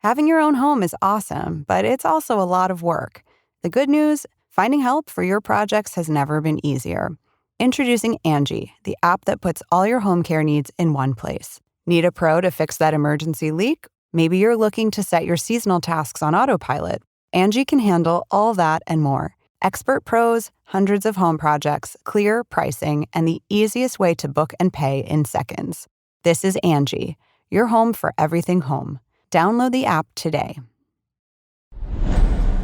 Having your own home is awesome, but it's also a lot of work. The good news, finding help for your projects has never been easier. Introducing Angie, the app that puts all your home care needs in one place. Need a pro to fix that emergency leak? Maybe you're looking to set your seasonal tasks on autopilot. Angie can handle all that and more. Expert pros, hundreds of home projects, clear pricing, and the easiest way to book and pay in seconds. This is Angie, your home for everything home. Download the app today.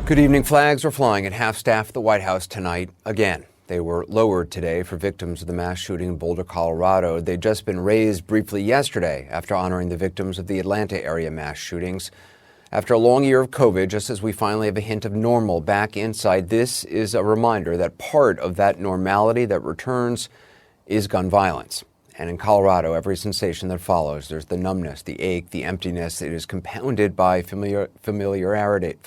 Good evening. Flags are flying at half-staff at the White House tonight again. They were lowered today for victims of the mass shooting in Boulder, Colorado. They'd just been raised briefly yesterday after honoring the victims of the Atlanta area mass shootings. After a long year of COVID, just as we finally have a hint of normal back in sight, this is a reminder that part of that normality that returns is gun violence. And in Colorado, every sensation that follows, there's the numbness, the ache, the emptiness. It is compounded by familiarity.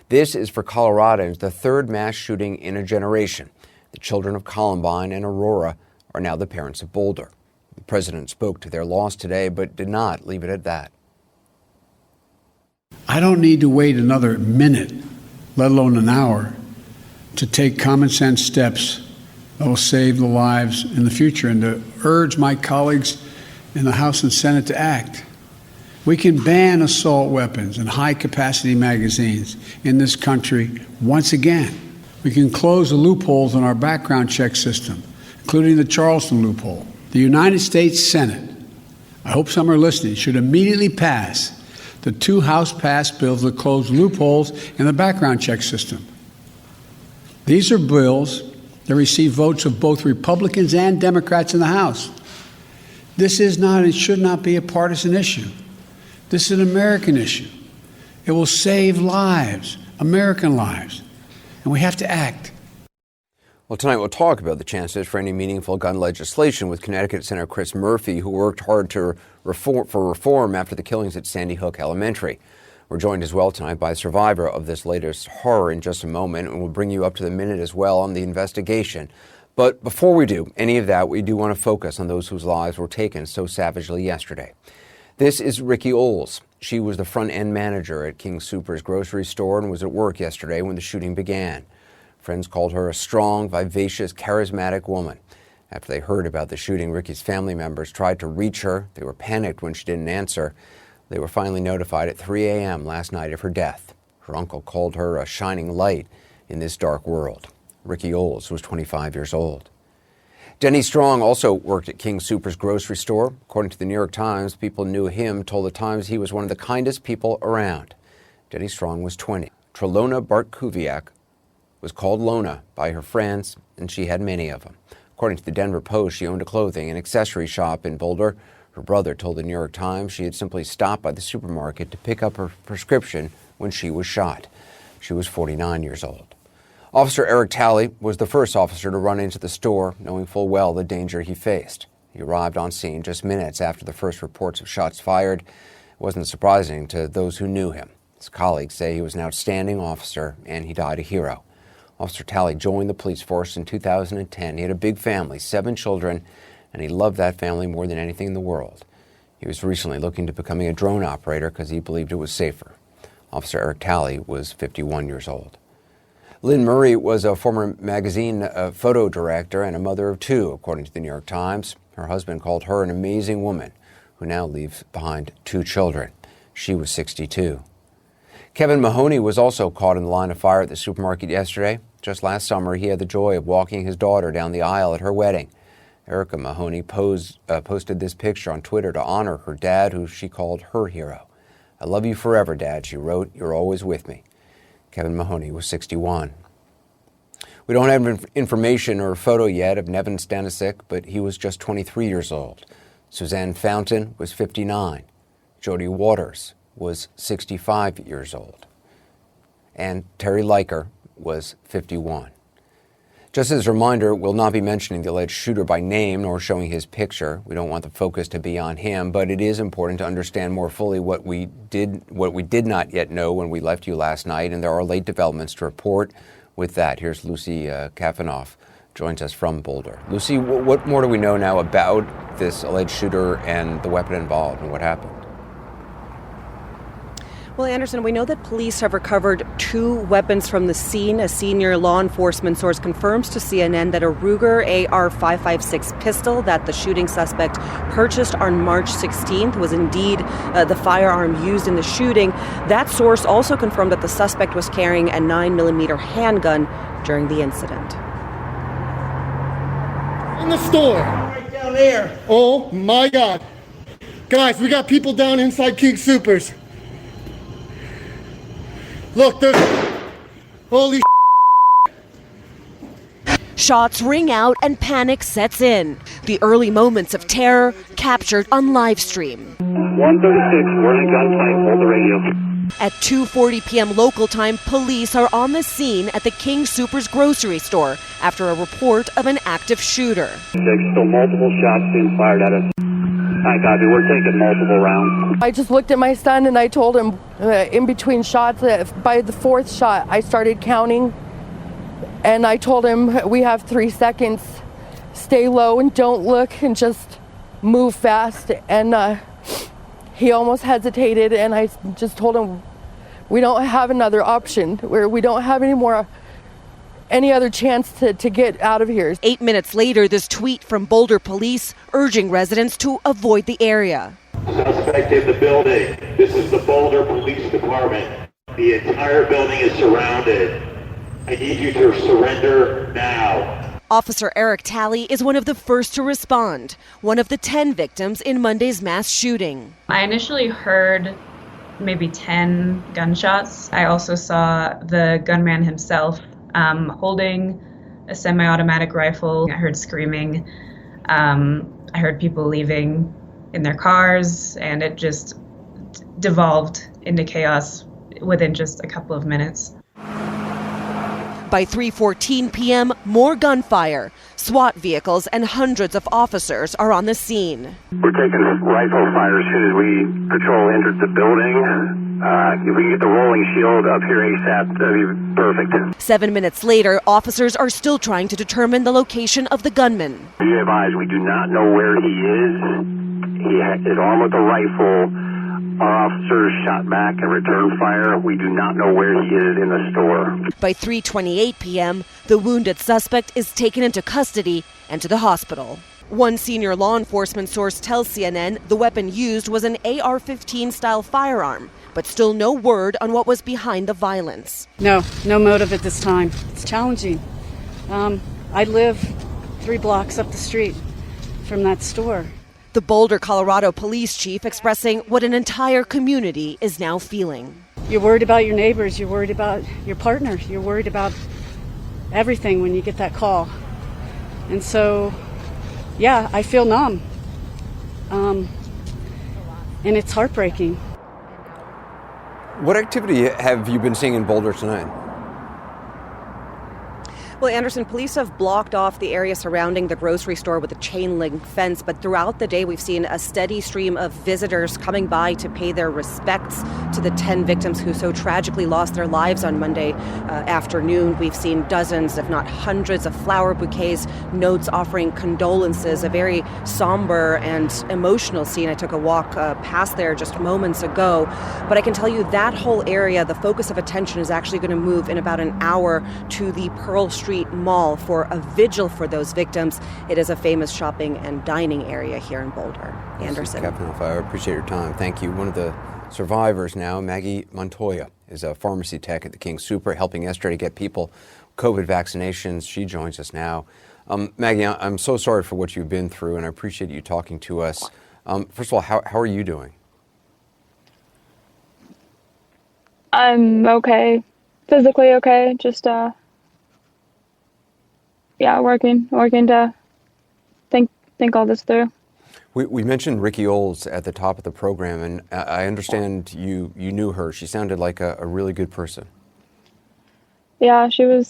This is for Coloradans the third mass shooting in a generation. The children of Columbine and Aurora are now the parents of Boulder. The president spoke to their loss today, but did not leave it at that. I don't need to wait another minute, let alone an hour, to take common sense steps that will save the lives in the future, and to urge my colleagues in the House and Senate to act. We can ban assault weapons and high-capacity magazines in this country once again. We can close the loopholes in our background check system, including the Charleston loophole. The United States Senate, I hope some are listening, should immediately pass the two House-passed bills that close loopholes in the background check system. These are bills that receive votes of both Republicans and Democrats in the House. This is not and should not be a partisan issue. This is an American issue. It will save lives, American lives, and we have to act. Well, tonight we'll talk about the chances for any meaningful gun legislation with Connecticut Senator Chris Murphy, who worked hard to reform after the killings at Sandy Hook Elementary. We're joined as well tonight by a survivor of this latest horror in just a moment, and we'll bring you up to the minute as well on the investigation. But before we do any of that, we do want to focus on those whose lives were taken so savagely yesterday. This is Ricky Oles. She was the front-end manager at King Soopers grocery store and was at work yesterday when the shooting began. Friends called her a strong, vivacious, charismatic woman. After they heard about the shooting, Ricky's family members tried to reach her. They were panicked when she didn't answer. They were finally notified at 3 a.m. last night of her death. Her uncle called her a shining light in this dark world. Ricky Oles was 25 years old. Denny Strong also worked at King Soopers grocery store. According to the New York Times, people knew him, told the Times he was one of the kindest people around. Denny Strong was 20. Trelona Bartkuviak was called Lona by her friends, and she had many of them. According to the Denver Post, she owned a clothing and accessory shop in Boulder. Her brother told the New York Times she had simply stopped by the supermarket to pick up her prescription when she was shot. She was 49 years old. Officer Eric Talley was the first officer to run into the store, knowing full well the danger he faced. He arrived on scene just minutes after the first reports of shots fired. It wasn't surprising to those who knew him. His colleagues say he was an outstanding officer and he died a hero. Officer Talley joined the police force in 2010. He had a big family, 7 children, and he loved that family more than anything in the world. He was recently looking to becoming a drone operator because he believed it was safer. Officer Eric Talley was 51 years old. Lynn Murray was a former magazine photo director and a mother of 2, according to the New York Times. Her husband called her an amazing woman who now leaves behind 2 children. She was 62. Kevin Mahoney was also caught in the line of fire at the supermarket yesterday. Just last summer, he had the joy of walking his daughter down the aisle at her wedding. Erica Mahoney posted this picture on Twitter to honor her dad, who she called her hero. "I love you forever, Dad," she wrote. "You're always with me." Kevin Mahoney was 61. We don't have information or a photo yet of Nevin Stanisic, but he was just 23 years old. Suzanne Fountain was 59. Jody Waters was 65 years old. And Terry Leiker was 51. Just as a reminder, we'll not be mentioning the alleged shooter by name nor showing his picture. We don't want the focus to be on him, but it is important to understand more fully what we did not yet know when we left you last night, and there are late developments to report. With that, here's Lucy Kafanoff, joins us from Boulder. Lucy, what more do we know now about this alleged shooter and the weapon involved and what happened? Well, Anderson, we know that police have recovered 2 weapons from the scene. A senior law enforcement source confirms to CNN that a Ruger AR-556 pistol that the shooting suspect purchased on March 16th was indeed the firearm used in the shooting. That source also confirmed that the suspect was carrying a 9mm handgun during the incident. In the store. Right down there. Oh, my God. Guys, we got people down inside King Soopers. Look, there's... Holy Shots ring out and panic sets in. The early moments of terror captured on live stream. 136, we're in gunfight, hold the radio. At 2:40 p.m. local time, police are on the scene at the King Soopers grocery store after a report of an active shooter. 6, still multiple shots being fired at us. Hi, copy. We're taking multiple rounds. I just looked at my son and I told him in between shots, by the 4th shot, I started counting. And I told him, we have 3 seconds. Stay low and don't look and just move fast. And he almost hesitated. And I just told him, we don't have another option. We don't have any other chance to get out of here. 8 minutes later, this tweet from Boulder police urging residents to avoid the area. Suspect in the building. This is the Boulder Police Department. The entire building is surrounded. I need you to surrender now. Officer Eric Talley is one of the first to respond, one of the 10 victims in Monday's mass shooting. I initially heard maybe 10 gunshots. I also saw the gunman himself holding a semi-automatic rifle. I heard screaming. I heard people leaving in their cars, and it just devolved into chaos within just a couple of minutes. By 3:14 p.m., more gunfire. SWAT vehicles and hundreds of officers are on the scene. We're taking rifle fire as soon as we patrol entered the building. If we can get the rolling shield up here ASAP, that'd be perfect. 7 minutes later, officers are still trying to determine the location of the gunman. Be advised, we do not know where he is. He is armed with a rifle. Our officers shot back and returned fire. We do not know where he is in the store. By 3:28 p.m., the wounded suspect is taken into custody and to the hospital. One senior law enforcement source tells CNN the weapon used was an AR-15 style firearm, but still no word on what was behind the violence. No motive at this time. It's challenging. I live 3 blocks up the street from that store. The Boulder, Colorado police chief expressing what an entire community is now feeling. You're worried about your neighbors, you're worried about your partner, you're worried about everything when you get that call. And so, yeah, I feel numb. And it's heartbreaking. What activity have you been seeing in Boulder tonight? Well, Anderson, police have blocked off the area surrounding the grocery store with a chain link fence, but throughout the day we've seen a steady stream of visitors coming by to pay their respects to the 10 victims who so tragically lost their lives on Monday afternoon. We've seen dozens, if not hundreds, of flower bouquets, notes offering condolences, a very somber and emotional scene. I took a walk past there just moments ago, but I can tell you that whole area, the focus of attention is actually going to move in about an hour to the Pearl Street Mall for a vigil for those victims. It is a famous shopping and dining area here in Boulder. Anderson. Captain Alfaro, I appreciate your time. Thank you. One of the survivors now, Maggie Montoya, is a pharmacy tech at the King Super, helping Esther to get people COVID vaccinations. She joins us now. Maggie, I'm so sorry for what you've been through, and I appreciate you talking to us. First of all, how are you doing? I'm okay. Physically okay. Just, working to think all this through. We mentioned Ricky Olds at the top of the program, and I understand you knew her. She sounded like a really good person. Yeah, she was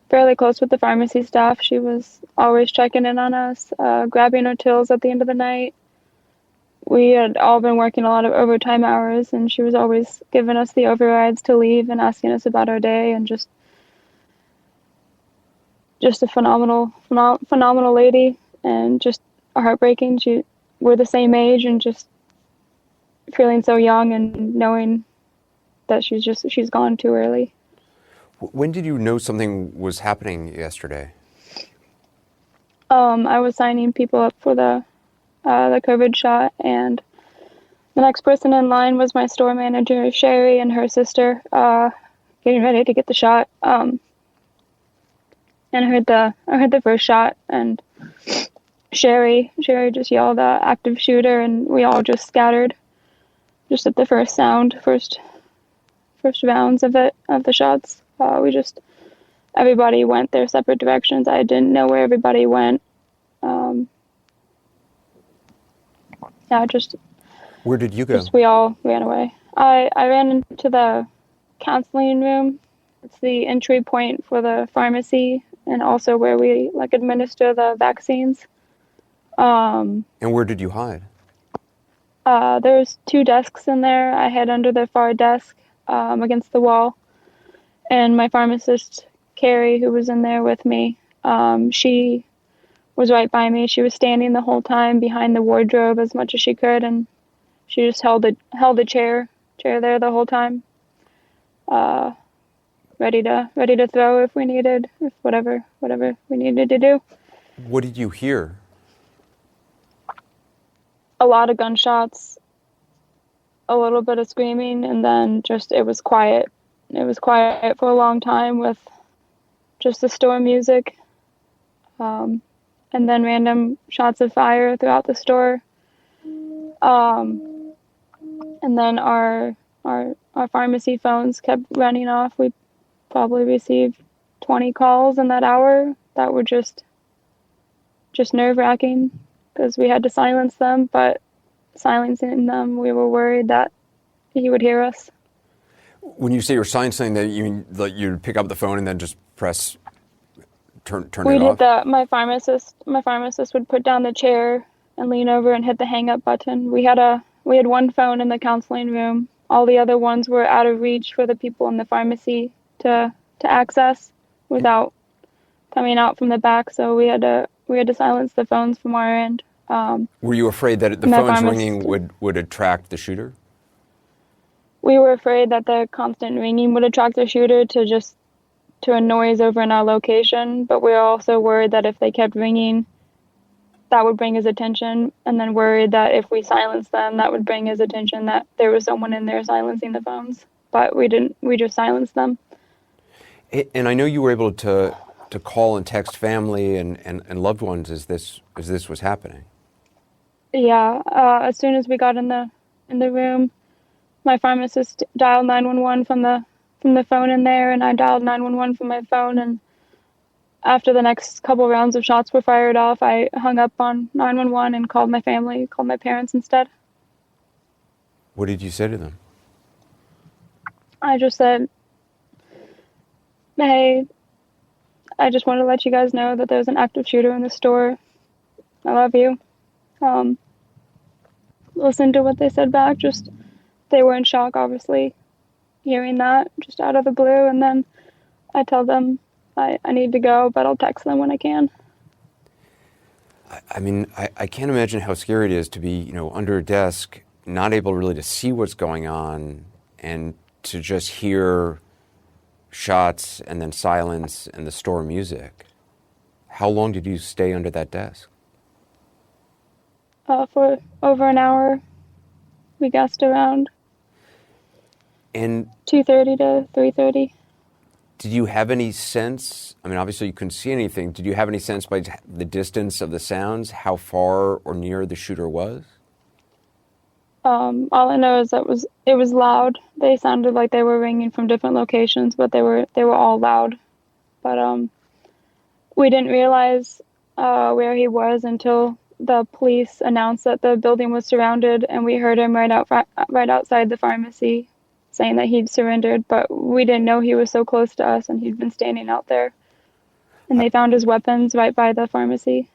fairly close with the pharmacy staff. She was always checking in on us, grabbing our tills at the end of the night. We had all been working a lot of overtime hours, and she was always giving us the overrides to leave and asking us about our day, and just a phenomenal lady, and just heartbreaking. We're the same age, and just feeling so young and knowing that she's gone too early. When did you know something was happening yesterday? I was signing people up for the COVID shot, and the next person in line was my store manager, Sherry, and her sister, getting ready to get the shot. And I heard the first shot, and Sherry just yelled, "active shooter," and we all just scattered, just at the first rounds of the shots. Everybody went their separate directions. I didn't know where everybody went. Where did you go? We all ran away. I ran into the counseling room. It's the entry point for the pharmacy, and also where we administer the vaccines. And where did you hide? There's 2 desks in there. I hid under the far desk, against the wall. And my pharmacist, Carrie, who was in there with me, she was right by me. She was standing the whole time behind the wardrobe as much as she could, and she just held a chair there the whole time, ready to throw if we needed, if whatever we needed to do. What did you hear? A lot of gunshots, a little bit of screaming, and then it was quiet. It was quiet for a long time with just the store music, and then random shots of fire throughout the store. And then our pharmacy phones kept running off. We probably received 20 calls in that hour that were just nerve-wracking because we had to silence them, but silencing them, we were worried that he would hear us. When you say you're silencing, that you mean like you'd pick up the phone and then just press turn it off? We'd hit my pharmacist would put down the chair and lean over and hit the hang up button. We had one phone in the counseling room. All the other ones were out of reach for the people in the pharmacy to access without coming out from the back. So we had to silence the phones from our end. Were you afraid that the phones ringing would attract the shooter? We were afraid that the constant ringing would attract the shooter to a noise over in our location, but we were also worried that if they kept ringing, that would bring his attention, and then worried that if we silenced them, that would bring his attention that there was someone in there silencing the phones. But we didn't. We just silenced them. And I know you were able to call and text family and loved ones as this was happening. Yeah. As soon as we got in the room, my pharmacist dialed 911 from the phone in there, and I dialed 911 from my phone. And after the next couple rounds of shots were fired off, I hung up on 911 and called my family, called my parents instead. What did you say to them? I just said, "Hey, I just want to let you guys know that there's an active shooter in the store. I love you." Listen to what they said back. They were in shock, obviously, hearing that just out of the blue. And then I tell them I need to go, but I'll text them when I can. I mean, I can't imagine how scary it is to be, under a desk, not able really to see what's going on, and to just hear shots and then silence and the store music. How long did you stay under that desk? For over an hour. We guessed around and 2:30 to 3:30. Did you have any sense, I mean, obviously you couldn't see anything, did you have any sense by the distance of the sounds, how far or near the shooter was? All I know is that it was loud. They sounded like they were ringing from different locations, but they were all loud. But we didn't realize where he was until the police announced that the building was surrounded, and we heard him right outside the pharmacy saying that he'd surrendered, but we didn't know he was so close to us, and he'd been standing out there. And they found his weapons right by the pharmacy.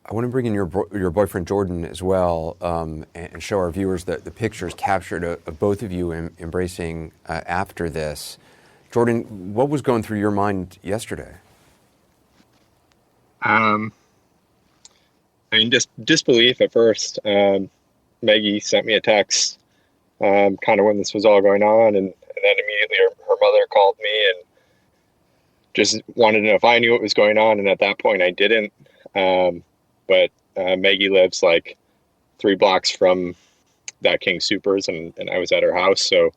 I want to bring in your boyfriend Jordan as well, and show our viewers the pictures captured of both of you embracing after this. Jordan, what was going through your mind yesterday? I mean, just disbelief at first. Maggie sent me a text kind of when this was all going on, and called me and just wanted to know if I knew what was going on. And at that point I didn't. But Maggie lives like 3 blocks from that King Supers, and I was at her house. So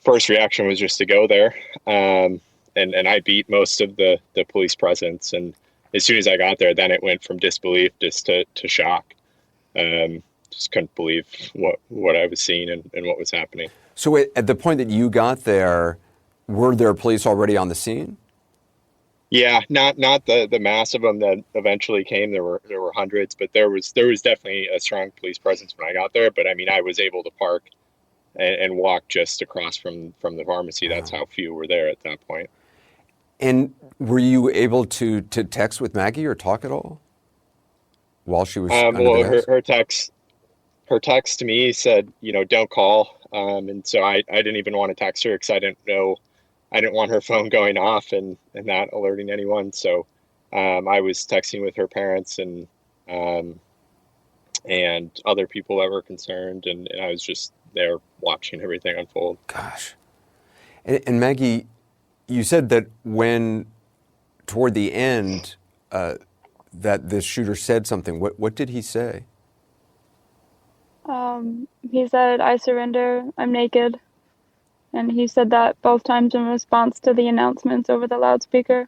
first reaction was just to go there. And I beat most of the police presence. And as soon as I got there, then it went from disbelief just to shock. Just couldn't believe what I was seeing and what was happening. So at the point that you got there, were there police already on the scene? Yeah, not the mass of them that eventually came. There were hundreds, but there was definitely a strong police presence when I got there. But I mean, I was able to park and walk just across from the pharmacy. That's how few were there at that point. And were you able to text with Maggie or talk at all while she was under the gas? Her text to me said, don't call. And so I didn't even want to text her because I didn't want her phone going off and not alerting anyone. So I was texting with her parents and other people that were concerned, and I was just there watching everything unfold. Gosh. And Maggie, you said that when toward the end that this shooter said something. What did he say? He said, "I surrender, I'm naked." And he said that both times in response to the announcements over the loudspeaker.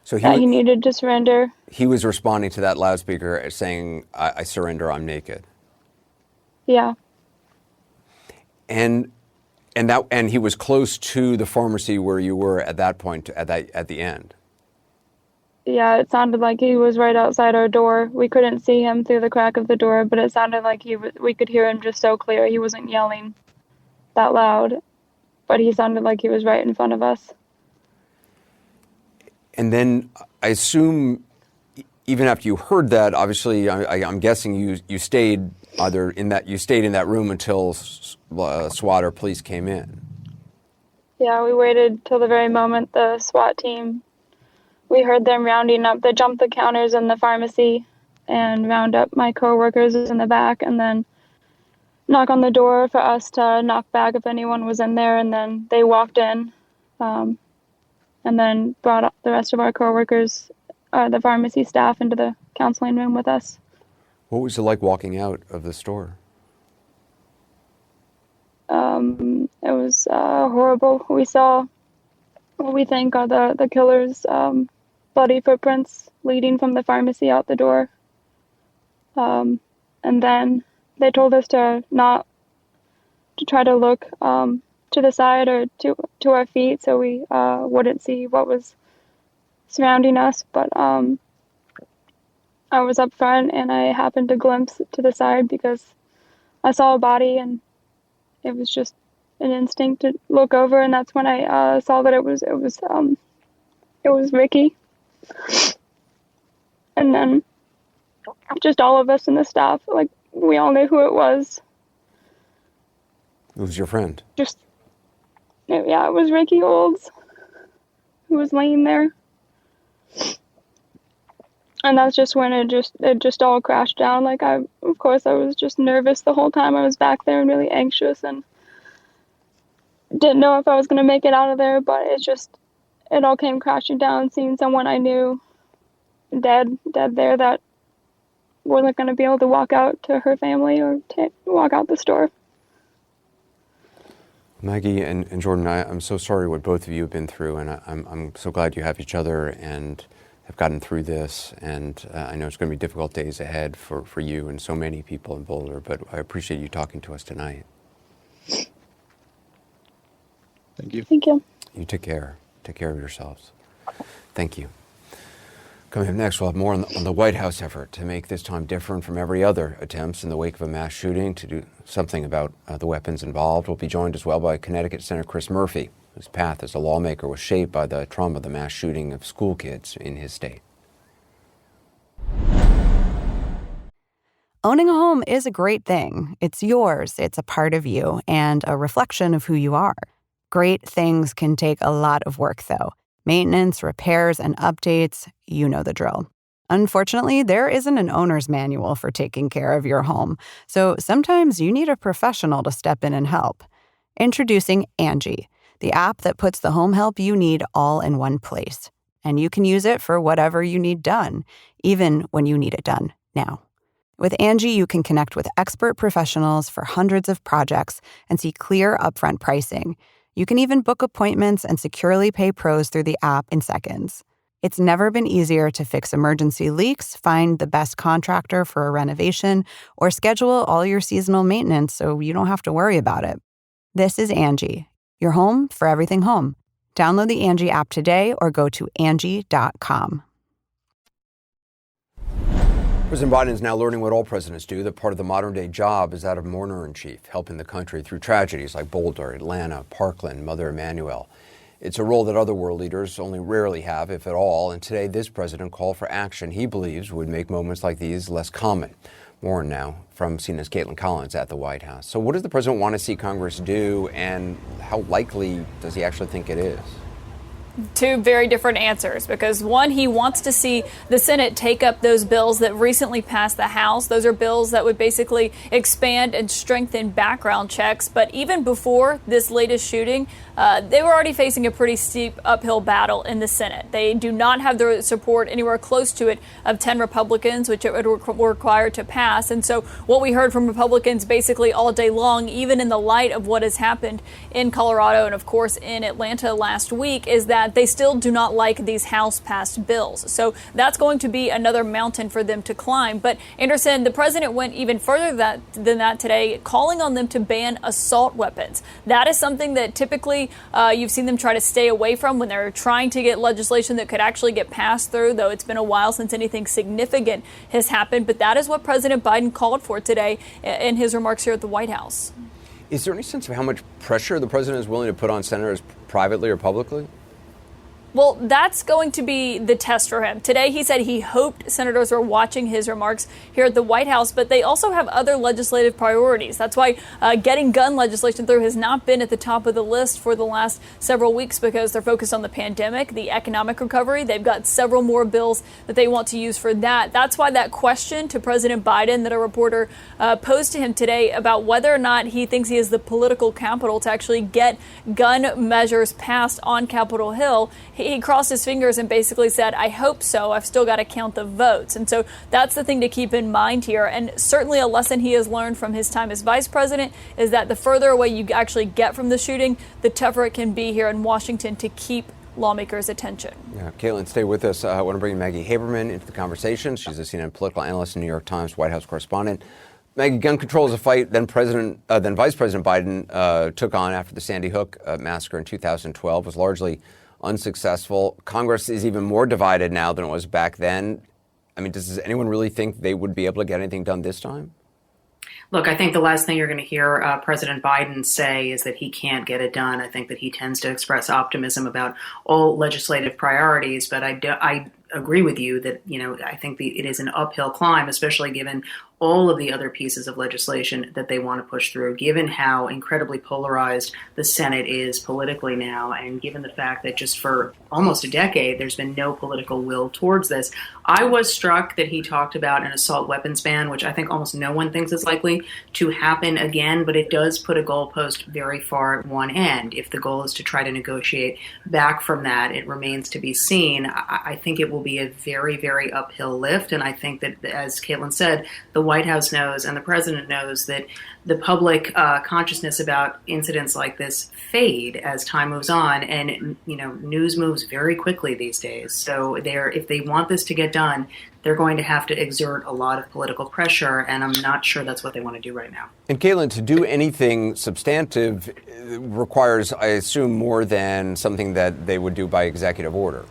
So he needed to surrender. He was responding to that loudspeaker saying, I surrender, I'm naked. Yeah. And he was close to the pharmacy where you were at that point, at the end. Yeah, it sounded like he was right outside our door. We couldn't see him through the crack of the door, but it sounded like we could hear him just so clear. He wasn't yelling that loud, but he sounded like he was right in front of us. And then I assume even after you heard that, obviously I'm guessing you stayed in that room until SWAT or police came in. Yeah, we waited till the very moment the SWAT team, we heard them rounding up. They jumped the counters in the pharmacy and round up my coworkers in the back, and then knock on the door for us to knock back if anyone was in there. And then they walked in, and then brought up the rest of our coworkers, the pharmacy staff, into the counseling room with us. What was it like walking out of the store? It was horrible. We saw what we think are the killer's bloody footprints leading from the pharmacy out the door. And then they told us to try to look to the side or to our feet so we wouldn't see what was surrounding us. But I was up front and I happened to glimpse to the side because I saw a body, and it was just an instinct to look over, and that's when I saw that it was Ricky. And then just all of us in the staff, like, we all knew who it was. It was your friend? Yeah, it was Ricky Olds, who was laying there. And that's just when it just all crashed down. Like, of course I was just nervous the whole time I was back there and really anxious and didn't know if I was going to make it out of there, but it all came crashing down, seeing someone I knew dead there that wasn't going to be able to walk out to her family or to walk out the store. Maggie and Jordan, I'm so sorry what both of you have been through, and I'm so glad you have each other and have gotten through this. And I know it's going to be difficult days ahead for you and so many people in Boulder, but I appreciate you talking to us tonight. Thank you. Thank you. You take care. Take care of yourselves. Thank you. Coming up next, we'll have more on the White House effort to make this time different from every other attempts in the wake of a mass shooting to do something about the weapons involved. We'll be joined as well by Connecticut Senator Chris Murphy, whose path as a lawmaker was shaped by the trauma of the mass shooting of school kids in his state. Owning a home is a great thing. It's yours, it's a part of you, and a reflection of who you are. Great things can take a lot of work, though. Maintenance, repairs, and updates, you know the drill. Unfortunately, there isn't an owner's manual for taking care of your home, so sometimes you need a professional to step in and help. Introducing Angie, the app that puts the home help you need all in one place. And you can use it for whatever you need done, even when you need it done now. With Angie, you can connect with expert professionals for hundreds of projects and see clear upfront pricing. You can even book appointments and securely pay pros through the app in seconds. It's never been easier to fix emergency leaks, find the best contractor for a renovation, or schedule all your seasonal maintenance so you don't have to worry about it. This is Angie, your home for everything home. Download the Angie app today or go to Angie.com. President Biden is now learning what all presidents do, that part of the modern-day job is that of mourner-in-chief, helping the country through tragedies like Boulder, Atlanta, Parkland, Mother Emanuel. It's a role that other world leaders only rarely have, if at all, and today this president called for action he believes would make moments like these less common. More now from CNN's Caitlin Collins at the White House. So what does the president want to see Congress do, and how likely does he actually think it is? Two very different answers, because one, he wants to see the Senate take up those bills that recently passed the House. Those are bills that would basically expand and strengthen background checks. But even before this latest shooting, they were already facing a pretty steep uphill battle in the Senate. They do not have the support anywhere close to it of 10 Republicans, which it would require to pass. And so what we heard from Republicans basically all day long, even in the light of what has happened in Colorado and, of course, in Atlanta last week, is that they still do not like these House-passed bills. So that's going to be another mountain for them to climb. But, Anderson, the president went even further than that today, calling on them to ban assault weapons. That is something that typically you've seen them try to stay away from when they're trying to get legislation that could actually get passed through, though it's been a while since anything significant has happened. But that is what President Biden called for today in his remarks here at the White House. Is there any sense of how much pressure the president is willing to put on senators privately or publicly? Well, that's going to be the test for him. Today, he said he hoped senators were watching his remarks here at the White House, but they also have other legislative priorities. That's why getting gun legislation through has not been at the top of the list for the last several weeks, because they're focused on the pandemic, the economic recovery. They've got several more bills that they want to use for that. That's why that question to President Biden that a reporter posed to him today about whether or not he thinks he has the political capital to actually get gun measures passed on Capitol Hill, he crossed his fingers and basically said, I hope so. I've still got to count the votes. And so that's the thing to keep in mind here. And certainly a lesson he has learned from his time as vice president is that the further away you actually get from the shooting, the tougher it can be here in Washington to keep lawmakers' attention. Yeah, Caitlin, stay with us. I want to bring Maggie Haberman into the conversation. She's a CNN political analyst and New York Times White House correspondent. Maggie, gun control is a fight then Vice President Biden took on after the Sandy Hook massacre in 2012, was largely unsuccessful. Congress is even more divided now than it was back then. I mean, does anyone really think they would be able to get anything done this time? Look, I think the last thing you're going to hear President Biden say is that he can't get it done. I think that he tends to express optimism about all legislative priorities, but I agree with you that, I think it is an uphill climb, especially given all of the other pieces of legislation that they want to push through, given how incredibly polarized the Senate is politically now, and given the fact that just for almost a decade, there's been no political will towards this. I was struck that he talked about an assault weapons ban, which I think almost no one thinks is likely to happen again, but it does put a goalpost very far at one end. If the goal is to try to negotiate back from that, it remains to be seen. I think it will be a very, very uphill lift, and I think that, as Caitlin said, the White House knows and the president knows that the public consciousness about incidents like this fade as time moves on, and news moves very quickly these days. So if they want this to get done, they're going to have to exert a lot of political pressure, and I'm not sure that's what they want to do right now. And Caitlin, to do anything substantive requires, I assume, more than something that they would do by executive order.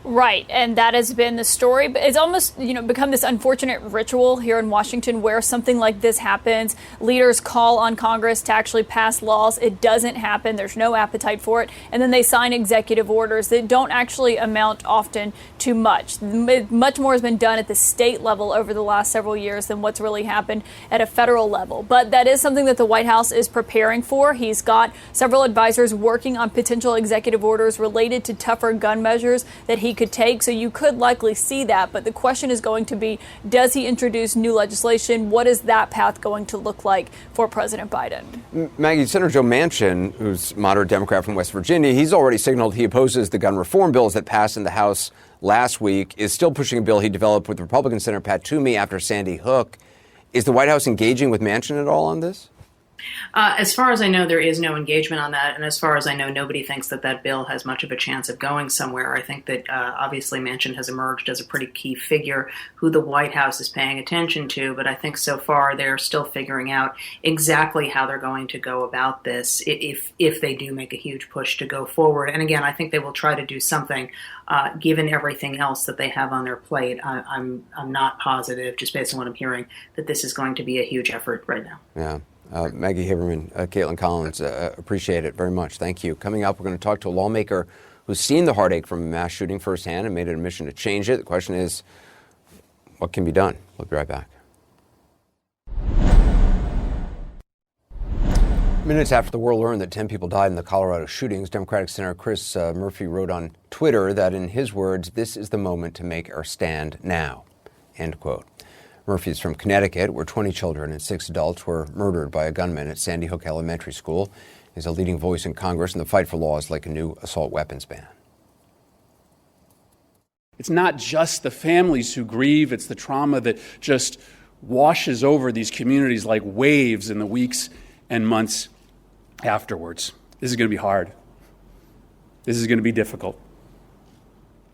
Right, and that has been the story. But it's almost, become this unfortunate ritual here in Washington where something like this happens. Leaders call on Congress to actually pass laws. It doesn't happen. There's no appetite for it. And then they sign executive orders that don't actually amount often to much. Much more has been done at the state level over the last several years than what's really happened at a federal level. But that is something that the White House is preparing for. He's got several advisors working on potential executive orders related to tougher gun measures that he he could take. So you could likely see that. But the question is going to be, does he introduce new legislation? What is that path going to look like for President Biden? Maggie, Senator Joe Manchin, who's moderate Democrat from West Virginia, he's already signaled he opposes the gun reform bills that passed in the House last week, is still pushing a bill he developed with Republican Senator Pat Toomey after Sandy Hook. Is the White House engaging with Manchin at all on this? As far as I know, there is no engagement on that. And as far as I know, nobody thinks that that bill has much of a chance of going somewhere. I think that obviously Manchin has emerged as a pretty key figure who the White House is paying attention to. But I think so far they're still figuring out exactly how they're going to go about this if they do make a huge push to go forward. And again, I think they will try to do something given everything else that they have on their plate. I'm not positive, just based on what I'm hearing, that this is going to be a huge effort right now. Yeah. Maggie Haberman, Caitlin Collins, appreciate it very much. Thank you. Coming up, we're going to talk to a lawmaker who's seen the heartache from a mass shooting firsthand and made it a mission to change it. The question is, what can be done? We'll be right back. Minutes after the world learned that 10 people died in the Colorado shootings, Democratic Senator Chris Murphy wrote on Twitter that, in his words, "This is the moment to make our stand now," end quote. Murphy is from Connecticut, where 20 children and 6 adults were murdered by a gunman at Sandy Hook Elementary School. He's a leading voice in Congress in the fight for laws like a new assault weapons ban. It's not just the families who grieve, it's the trauma that just washes over these communities like waves in the weeks and months afterwards. This is going to be hard. This is going to be difficult.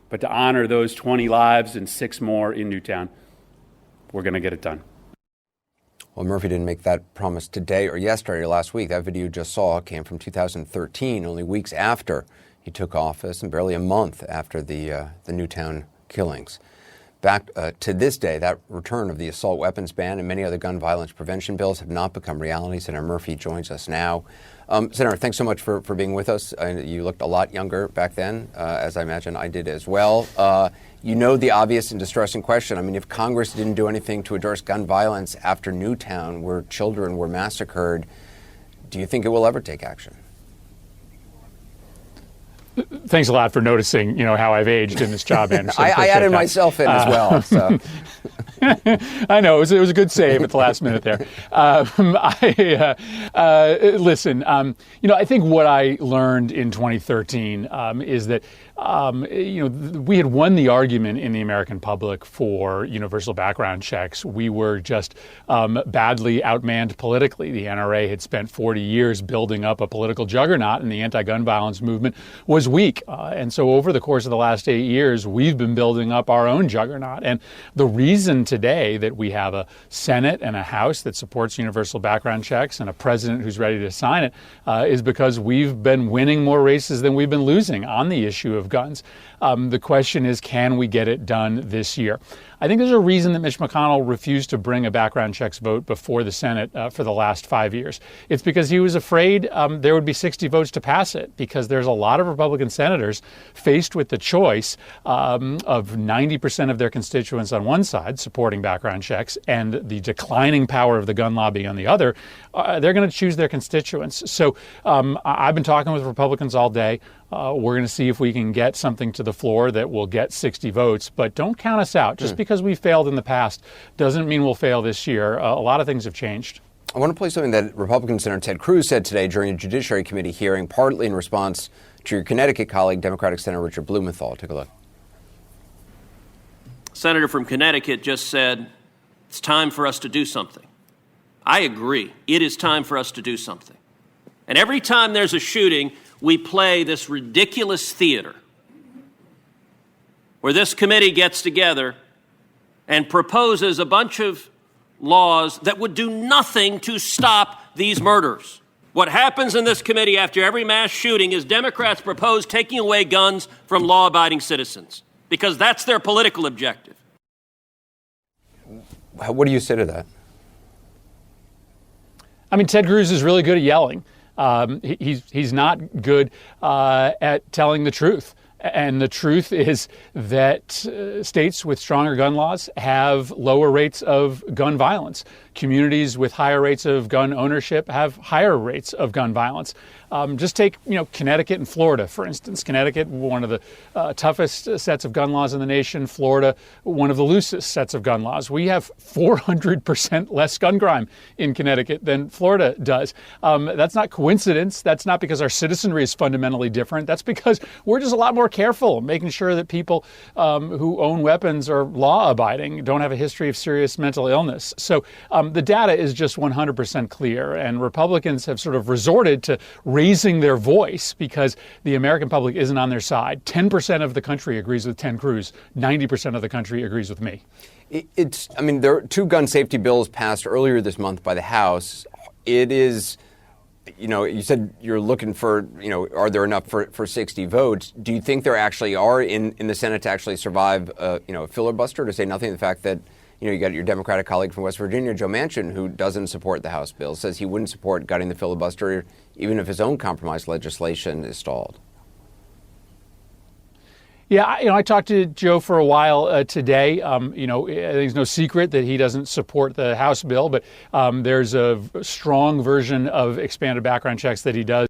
But to honor those 20 lives and 6 more in Newtown, we're going to get it done. Well, Murphy didn't make that promise today or yesterday or last week. That video you just saw came from 2013, only weeks after he took office and barely a month after the Newtown killings. Back to this day, that return of the assault weapons ban and many other gun violence prevention bills have not become reality. Senator Murphy joins us now. Senator, thanks so much for being with us. You looked a lot younger back then, as I imagine I did as well. You know the obvious and distressing question. I mean, if Congress didn't do anything to address gun violence after Newtown, where children were massacred, do you think it will ever take action? Thanks a lot for noticing, how I've aged in this job, Anderson. I added myself in as well. So. I know it was a good save at the last minute there. Listen, I think what I learned in 2013 is that we had won the argument in the American public for universal background checks. We were just badly outmanned politically. The NRA had spent 40 years building up a political juggernaut, and the anti-gun violence movement was weak. And so over the course of the last 8 years, we've been building up our own juggernaut. And the reason today that we have a Senate and a House that supports universal background checks and a president who's ready to sign it is because we've been winning more races than we've been losing on the issue of guns. The question is, can we get it done this year? I think there's a reason that Mitch McConnell refused to bring a background checks vote before the Senate for the last 5 years. It's because he was afraid there would be 60 votes to pass it, because there's a lot of Republican senators faced with the choice of 90% of their constituents on one side supporting background checks and the declining power of the gun lobby on the other. They're going to choose their constituents. So I've been talking with Republicans all day. We're going to see if we can get something to the floor that will get 60 votes. But don't count us out. Just because we failed in the past doesn't mean we'll fail this year. A lot of things have changed. I want to play something that Republican Senator Ted Cruz said today during a Judiciary Committee hearing, partly in response to your Connecticut colleague, Democratic Senator Richard Blumenthal. Take a look. Senator from Connecticut just said, it's time for us to do something. I agree. It is time for us to do something. And every time there's a shooting, we play this ridiculous theater where this committee gets together and proposes a bunch of laws that would do nothing to stop these murders. What happens in this committee after every mass shooting is Democrats propose taking away guns from law-abiding citizens because that's their political objective. What do you say to that? I mean, Ted Cruz is really good at yelling. He's not good at telling the truth. And the truth is that states with stronger gun laws have lower rates of gun violence. communities with higher rates of gun ownership have higher rates of gun violence. Just take, Connecticut and Florida, for instance. Connecticut, one of the toughest sets of gun laws in the nation. Florida, one of the loosest sets of gun laws. We have 400% less gun crime in Connecticut than Florida does. That's not coincidence. That's not because our citizenry is fundamentally different. That's because we're just a lot more careful, making sure that people who own weapons are law-abiding, don't have a history of serious mental illness. So the data is just 100% clear, and Republicans have sort of resorted to raising their voice because the American public isn't on their side. 10% of the country agrees with Ted Cruz. 90% of the country agrees with me. There are 2 gun safety bills passed earlier this month by the House. It is, you said you're looking for, are there enough for 60 votes? Do you think there actually are in the Senate to actually survive, a filibuster, to say nothing of the fact that, you got your Democratic colleague from West Virginia, Joe Manchin, who doesn't support the House bill, says he wouldn't support gutting the filibuster even if his own compromise legislation is stalled. Yeah, I talked to Joe for a while today. I think it's no secret that he doesn't support the House bill, but there's a strong version of expanded background checks that he does.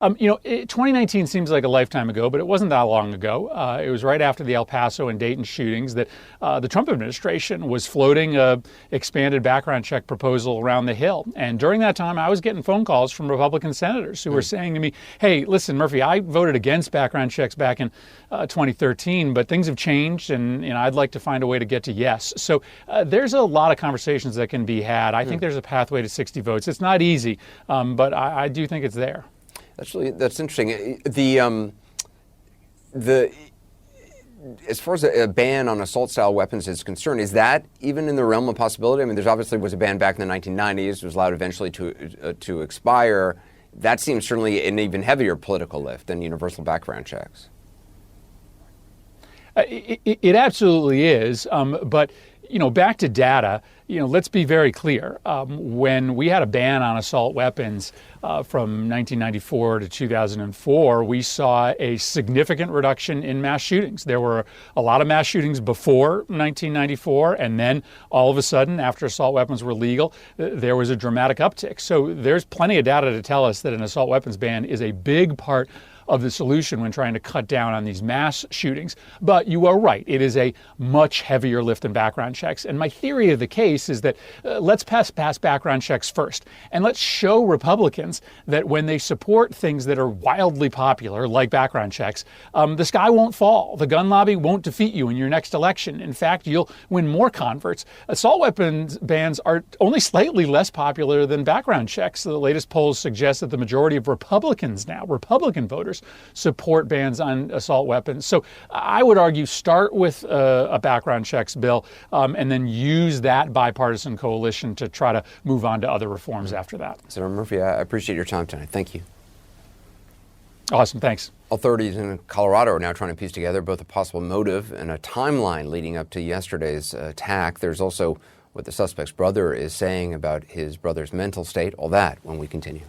2019 seems like a lifetime ago, but it wasn't that long ago. It was right after the El Paso and Dayton shootings that the Trump administration was floating a expanded background check proposal around the Hill. And during that time, I was getting phone calls from Republican senators who were saying to me, hey, listen, Murphy, I voted against background checks back in 2013, but things have changed, and I'd like to find a way to get to yes. So there's a lot of conversations that can be had. I think there's a pathway to 60 votes. It's not easy, but I do think it's there. That's interesting. As far as a ban on assault-style weapons is concerned, is that even in the realm of possibility? I mean, there's obviously was a ban back in the 1990s. It was allowed eventually to expire. That seems certainly an even heavier political lift than universal background checks. It absolutely is. But back to data. Let's be very clear. When we had a ban on assault weapons from 1994 to 2004, we saw a significant reduction in mass shootings. There were a lot of mass shootings before 1994, and then all of a sudden, after assault weapons were legal, there was a dramatic uptick. So there's plenty of data to tell us that an assault weapons ban is a big part of the solution when trying to cut down on these mass shootings. But you are right. It is a much heavier lift than background checks. And my theory of the case is that let's pass background checks first. And let's show Republicans that when they support things that are wildly popular, like background checks, the sky won't fall. The gun lobby won't defeat you in your next election. In fact, you'll win more converts. Assault weapons bans are only slightly less popular than background checks. The latest polls suggest that the majority of Republicans now, Republican voters, support bans on assault weapons. So I would argue start with a background checks bill and then use that bipartisan coalition to try to move on to other reforms after that. Senator Murphy, I appreciate your time tonight. Thank you. Awesome. Thanks. Authorities in Colorado are now trying to piece together both a possible motive and a timeline leading up to yesterday's attack. There's also what the suspect's brother is saying about his brother's mental state. All that when we continue.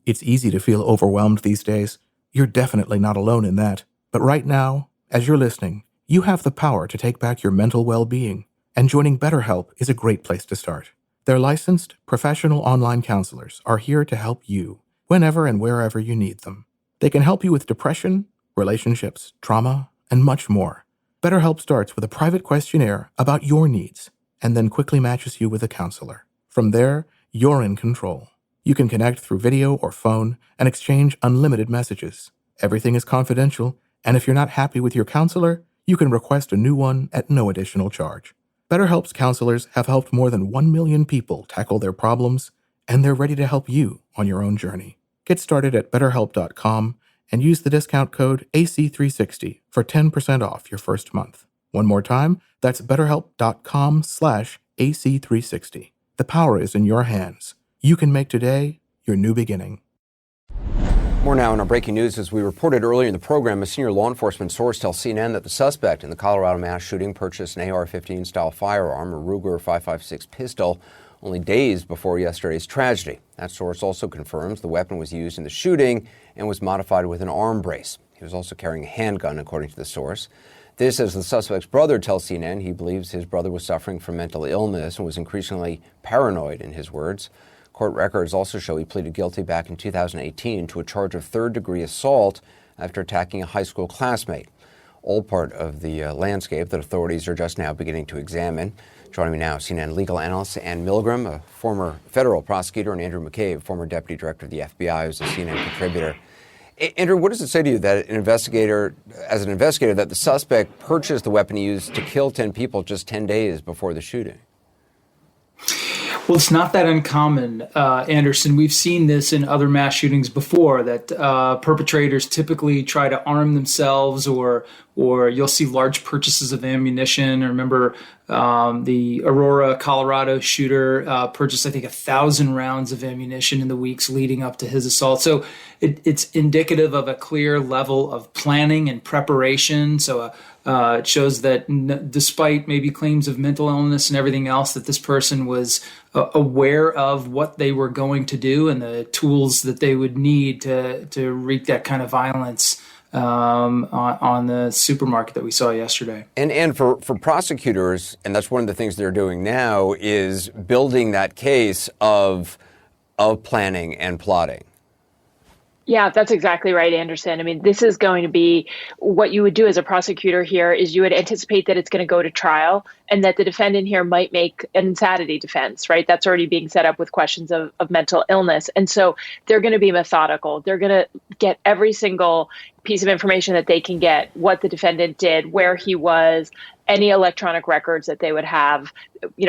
It's easy to feel overwhelmed these days. You're definitely not alone in that. But right now, as you're listening, you have the power to take back your mental well-being. And joining BetterHelp is a great place to start. Their licensed, professional online counselors are here to help you whenever and wherever you need them. They can help you with depression, relationships, trauma, and much more. BetterHelp starts with a private questionnaire about your needs and then quickly matches you with a counselor. From there, you're in control. You can connect through video or phone and exchange unlimited messages. Everything is confidential, and if you're not happy with your counselor, you can request a new one at no additional charge. BetterHelp's counselors have helped more than 1 million people tackle their problems, and they're ready to help you on your own journey. Get started at BetterHelp.com and use the discount code AC360 for 10% off your first month. One more time, that's BetterHelp.com/AC360. The power is in your hands. You can make today your new beginning. More now in our breaking news. As we reported earlier in the program, a senior law enforcement source tells CNN that the suspect in the Colorado mass shooting purchased an AR-15 style firearm, a Ruger 5.56 pistol, only days before yesterday's tragedy. That source also confirms the weapon was used in the shooting and was modified with an arm brace. He was also carrying a handgun, according to the source. This, as the suspect's brother tells CNN, he believes his brother was suffering from mental illness and was increasingly paranoid, in his words. Court records also show he pleaded guilty back in 2018 to a charge of third-degree assault after attacking a high school classmate. All part of the landscape that authorities are just now beginning to examine. Joining me now, CNN legal analyst Ann Milgram, a former federal prosecutor, and Andrew McCabe, former deputy director of the FBI, who's a CNN contributor. Andrew, what does it say to you that an investigator, that the suspect purchased the weapon he used to kill 10 people just 10 days before the shooting? Well, it's not that uncommon, Anderson. We've seen this in other mass shootings before, that perpetrators typically try to arm themselves, or you'll see large purchases of ammunition. I remember the Aurora, Colorado shooter purchased, I think, 1,000 rounds of ammunition in the weeks leading up to his assault. So it's indicative of a clear level of planning and preparation. So it shows that despite maybe claims of mental illness and everything else, that this person was aware of what they were going to do and the tools that they would need to wreak that kind of violence on the supermarket that we saw yesterday. And for prosecutors, and that's one of the things they're doing now, is building that case of planning and plotting. Yeah, that's exactly right, Anderson. I mean, this is going to be what you would do as a prosecutor here is you would anticipate that it's going to go to trial and that the defendant here might make an insanity defense, right? That's already being set up with questions of mental illness. And so they're going to be methodical. They're going to get every single piece of information that they can get, what the defendant did, where he was, any electronic records that they would have,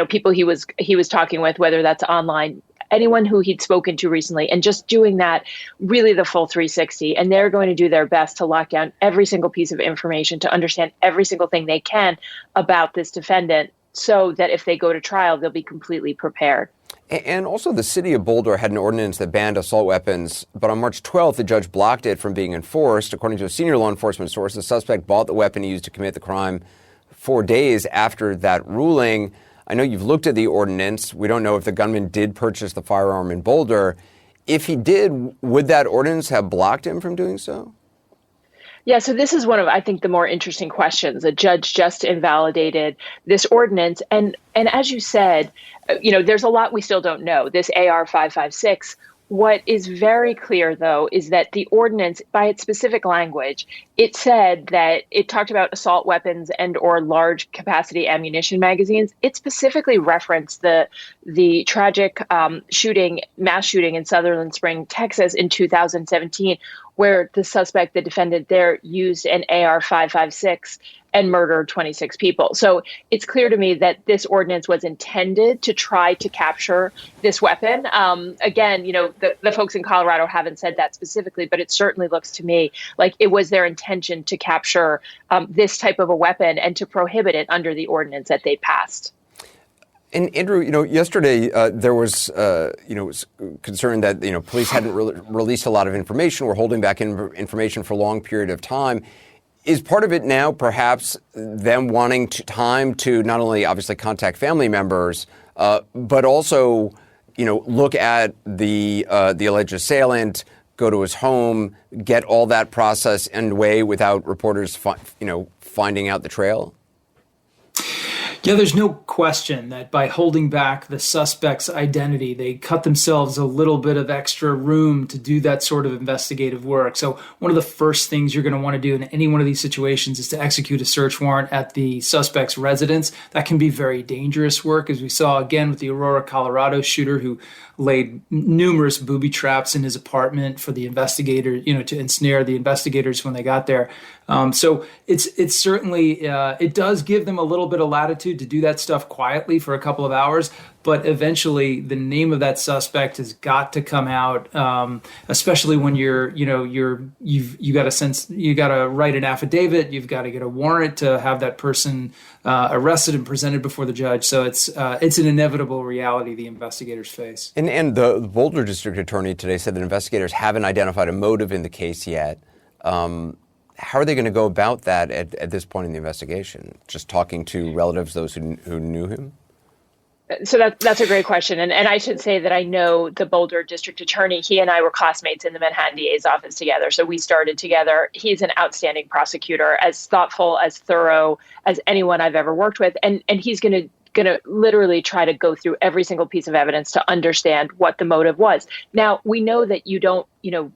people he was talking with, whether that's online, anyone who he'd spoken to recently, and just doing that really the full 360. And they're going to do their best to lock down every single piece of information, to understand every single thing they can about this defendant, so that if they go to trial, they'll be completely prepared. And also, the city of Boulder had an ordinance that banned assault weapons, but on March 12th, the judge blocked it from being enforced. According to a senior law enforcement source, the suspect bought the weapon he used to commit the crime 4 days after that ruling. I know you've looked at the ordinance. We don't know if the gunman did purchase the firearm in Boulder. If he did, would that ordinance have blocked him from doing so? Yeah, so this is one of, I think, the more interesting questions. A judge just invalidated this ordinance. And as you said, there's a lot we still don't know. This AR 556. What is very clear, though, is that the ordinance, by its specific language, it said that it talked about assault weapons and or large capacity ammunition magazines. It specifically referenced the tragic mass shooting in Sutherland Spring, Texas in 2017, where the suspect, the defendant there, used an AR 556 and murdered 26 people. So it's clear to me that this ordinance was intended to try to capture this weapon. Again, the folks in Colorado haven't said that specifically, but it certainly looks to me like it was their intention to capture this type of a weapon and to prohibit it under the ordinance that they passed. And Andrew, yesterday there was, concern that police hadn't released a lot of information, were holding back information for a long period of time. Is part of it now perhaps them wanting time to not only obviously contact family members, but also, look at the alleged assailant, go to his home, get all that process underway without reporters, finding out the trail? Yeah, there's no question that by holding back the suspect's identity, they cut themselves a little bit of extra room to do that sort of investigative work. So one of the first things you're going to want to do in any one of these situations is to execute a search warrant at the suspect's residence. That can be very dangerous work, as we saw again with the Aurora, Colorado shooter who laid numerous booby traps in his apartment for the investigator, to ensnare the investigators when they got there. So it's certainly, it does give them a little bit of latitude to do that stuff quietly for a couple of hours, but eventually the name of that suspect has got to come out, especially when you've got to write an affidavit, you've got to get a warrant to have that person arrested and presented before the judge. So it's an inevitable reality the investigators face. And the Boulder District Attorney today said that investigators haven't identified a motive in the case yet. How are they going to go about that at this point in the investigation? Just talking to relatives, those who knew him? So that's a great question. And I should say that I know the Boulder district attorney. He and I were classmates in the Manhattan DA's office together. So we started together. He's an outstanding prosecutor, as thoughtful, as thorough as anyone I've ever worked with. And he's going to literally try to go through every single piece of evidence to understand what the motive was. Now, we know that you don't,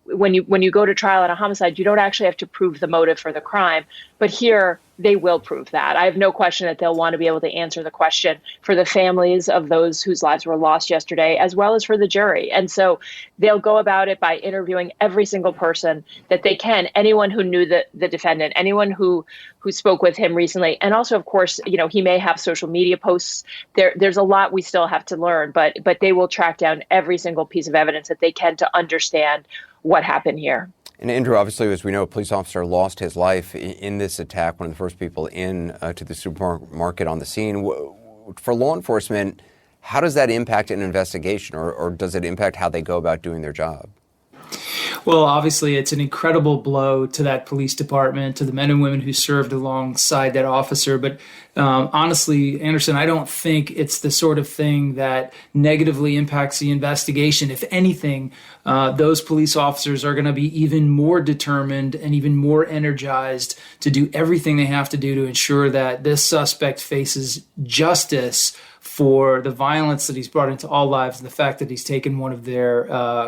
when you go to trial on a homicide, you don't actually have to prove the motive for the crime. But here, they will prove that. I have no question that they'll want to be able to answer the question for the families of those whose lives were lost yesterday, as well as for the jury. And so they'll go about it by interviewing every single person that they can, anyone who knew the defendant, anyone who spoke with him recently. And also, of course, he may have social media posts. There's a lot we still have to learn, but they will track down every single piece of evidence that they can to understand what happened here. And Andrew, obviously, as we know, a police officer lost his life in this attack, one of the first people to the supermarket on the scene. For law enforcement, how does that impact an investigation, or does it impact how they go about doing their job? Well, obviously, it's an incredible blow to that police department, to the men and women who served alongside that officer. But honestly, Anderson, I don't think it's the sort of thing that negatively impacts the investigation. If anything, those police officers are going to be even more determined and even more energized to do everything they have to do to ensure that this suspect faces justice for the violence that he's brought into all lives and the fact that he's taken one of their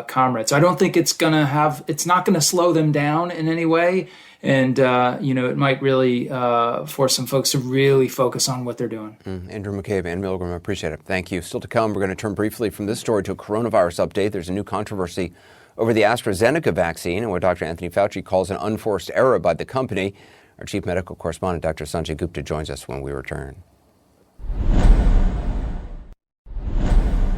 comrades. So I don't think it's not going to slow them down in any way. And, it might really force some folks to really focus on what they're doing. Andrew McCabe, Ann Milgram, I appreciate it. Thank you. Still to come, we're going to turn briefly from this story to a coronavirus update. There's a new controversy over the AstraZeneca vaccine and what Dr. Anthony Fauci calls an unforced error by the company. Our chief medical correspondent, Dr. Sanjay Gupta, joins us when we return.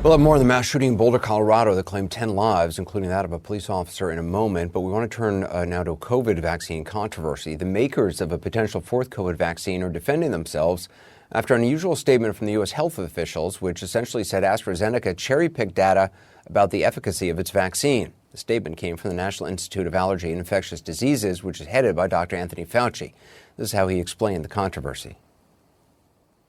We'll have more on the mass shooting in Boulder, Colorado that claimed 10 lives, including that of a police officer, in a moment. But we want to turn now to a COVID vaccine controversy. The makers of a potential fourth COVID vaccine are defending themselves after an unusual statement from the U.S. health officials, which essentially said AstraZeneca cherry-picked data about the efficacy of its vaccine. The statement came from the National Institute of Allergy and Infectious Diseases, which is headed by Dr. Anthony Fauci. This is how he explained the controversy.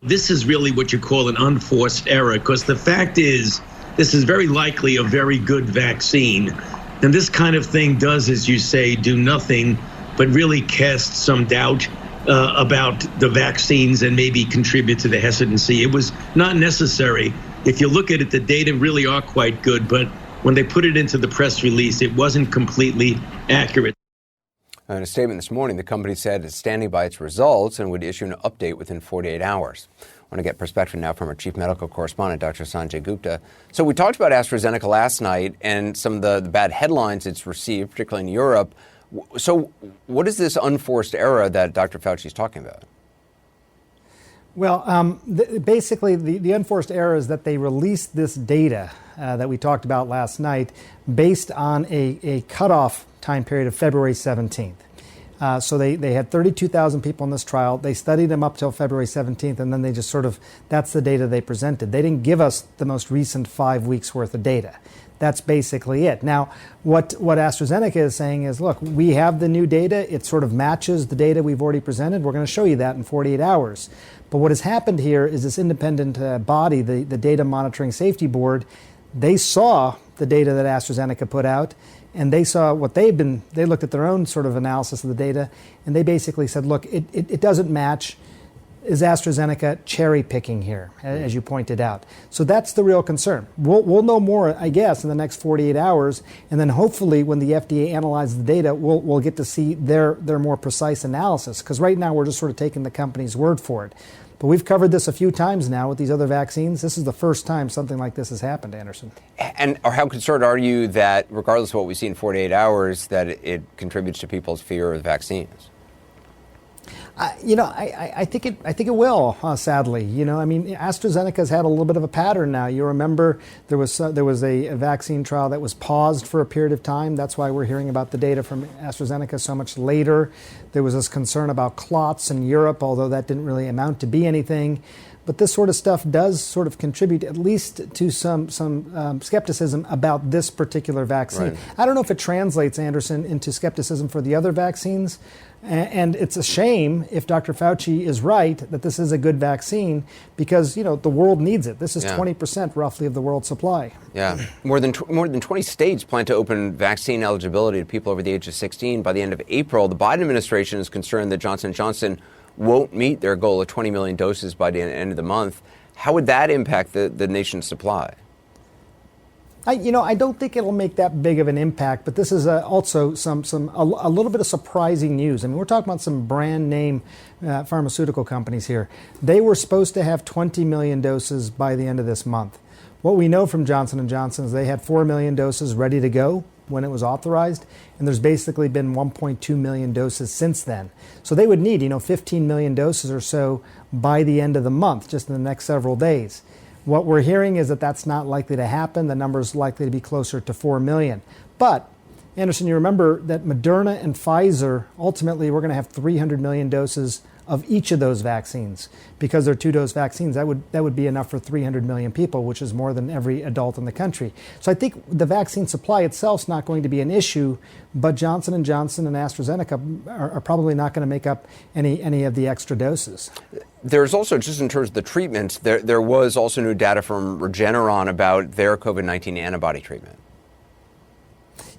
This is really what you call an unforced error, because the fact is, this is very likely a very good vaccine. And this kind of thing does, as you say, do nothing but really cast some doubt about the vaccines and maybe contribute to the hesitancy. It was not necessary. If you look at it, the data really are quite good, but when they put it into the press release, it wasn't completely accurate. In a statement this morning, the company said it's standing by its results and would issue an update within 48 hours. I want to get perspective now from our chief medical correspondent, Dr. Sanjay Gupta. So we talked about AstraZeneca last night and some of the bad headlines it's received, particularly in Europe. So what is this unforced error that Dr. Fauci is talking about? Well, basically, the unforced error is that they released this data that we talked about last night based on a cutoff time period of February 17th. So they had 32,000 people in this trial. They studied them up till February 17th, and then they just that's the data they presented. They didn't give us the most recent 5 weeks worth of data. That's basically it. Now, what AstraZeneca is saying is, look, we have the new data. It sort of matches the data we've already presented. We're going to show you that in 48 hours. But what has happened here is this independent body, the Data Monitoring Safety Board, they saw the data that AstraZeneca put out, and they saw what they looked at their own sort of analysis of the data, and they basically said, look, it doesn't match. Is AstraZeneca cherry picking here, as you pointed out? So that's the real concern. We'll know more, I guess, in the next 48 hours, and then hopefully when the FDA analyzes the data, we'll get to see their more precise analysis. Because right now we're just sort of taking the company's word for it. But we've covered this a few times now with these other vaccines. This is the first time something like this has happened, Anderson. And how concerned are you that, regardless of what we see in 48 hours, that it contributes to people's fear of vaccines? I think it will. Sadly, AstraZeneca's had a little bit of a pattern now. You remember there was a vaccine trial that was paused for a period of time. That's why we're hearing about the data from AstraZeneca so much later. There was this concern about clots in Europe, although that didn't really amount to be anything. but this sort of stuff does sort of contribute at least to some skepticism about this particular vaccine. Right. I don't know if it translates, Anderson, into skepticism for the other vaccines. And it's a shame if Dr. Fauci is right that this is a good vaccine because, the world needs it. This is 20% roughly of the world's supply. Yeah. More than 20 states plan to open vaccine eligibility to people over the age of 16 by the end of April. The Biden administration is concerned that Johnson & Johnson won't meet their goal of 20 million doses by the end of the month. How would that impact the nation's supply? I don't think it'll make that big of an impact, but this is also a little bit of surprising news. I mean, we're talking about some brand name pharmaceutical companies here. They were supposed to have 20 million doses by the end of this month. What we know from Johnson & Johnson is they had 4 million doses ready to go when it was authorized, and there's basically been 1.2 million doses since then. So they would need, 15 million doses or so by the end of the month, just in the next several days. What we're hearing is that that's not likely to happen. The number is likely to be closer to 4 million. But, Anderson, you remember that Moderna and Pfizer, ultimately, we're going to have 300 million doses of each of those vaccines. Because they're 2-dose vaccines, that would be enough for 300 million people, which is more than every adult in the country. So I think the vaccine supply itself is not going to be an issue, but Johnson & Johnson and AstraZeneca are probably not going to make up any of the extra doses. There's also, just in terms of the treatments, there was also new data from Regeneron about their COVID-19 antibody treatment.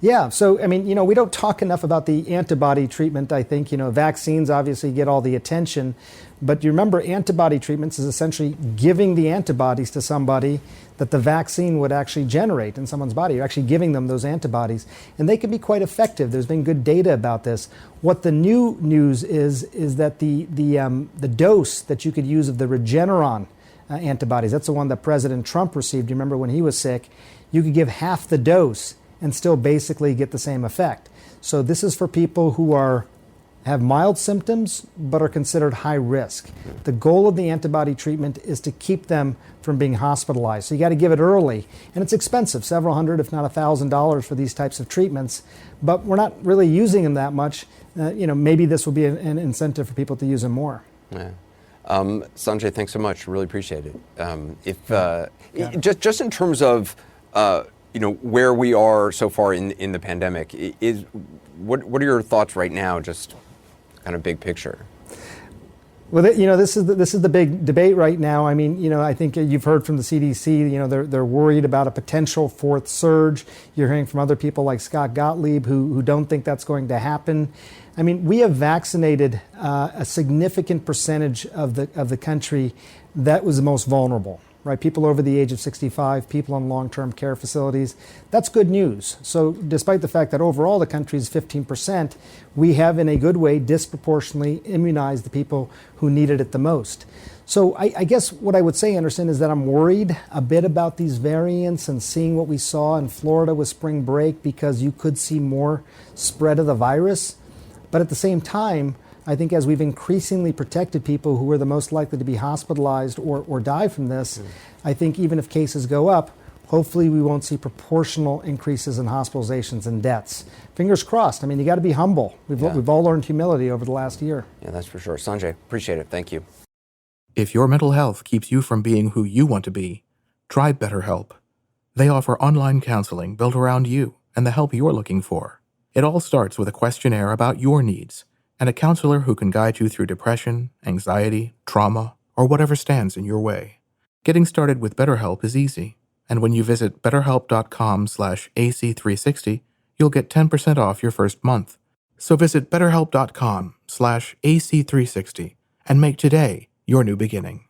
Yeah, so, I mean, we don't talk enough about the antibody treatment, I think. Vaccines obviously get all the attention, but you remember antibody treatments is essentially giving the antibodies to somebody that the vaccine would actually generate in someone's body. You're actually giving them those antibodies, and they can be quite effective. There's been good data about this. What the new news is that the dose that you could use of the Regeneron antibodies, that's the one that President Trump received, you remember when he was sick, you could give half the dose and still basically get the same effect. So this is for people who have mild symptoms but are considered high risk. The goal of the antibody treatment is to keep them from being hospitalized. So you got to give it early, and it's expensive, several hundred, if not $1,000 for these types of treatments. But we're not really using them that much. Maybe this will be an incentive for people to use them more. Yeah. Sanjay, thanks so much. Really appreciate it. Just in terms of where we are so far in the pandemic, what are your thoughts right now, just kind of big picture? Well, this is the big debate right now. I mean, I think you've heard from the CDC, they're worried about a potential fourth surge. You're hearing from other people like Scott Gottlieb who don't think that's going to happen. I mean, we have vaccinated a significant percentage of the country that was the most vulnerable. Right, people over the age of 65, people on long-term care facilities. That's good news. So despite the fact that overall the country is 15%, we have in a good way disproportionately immunized the people who needed it the most. So I guess what I would say, Anderson, is that I'm worried a bit about these variants and seeing what we saw in Florida with spring break because you could see more spread of the virus. But at the same time, I think as we've increasingly protected people who are the most likely to be hospitalized or die from this, I think even if cases go up, hopefully we won't see proportional increases in hospitalizations and deaths. Fingers crossed. I mean, you got to be humble. We've all learned humility over the last year. Yeah, that's for sure. Sanjay, appreciate it. Thank you. If your mental health keeps you from being who you want to be, try BetterHelp. They offer online counseling built around you and the help you're looking for. It all starts with a questionnaire about your needs and a counselor who can guide you through depression, anxiety, trauma, or whatever stands in your way. Getting started with BetterHelp is easy, and when you visit betterhelp.com/AC360, you'll get 10% off your first month. So visit betterhelp.com/AC360 and make today your new beginning.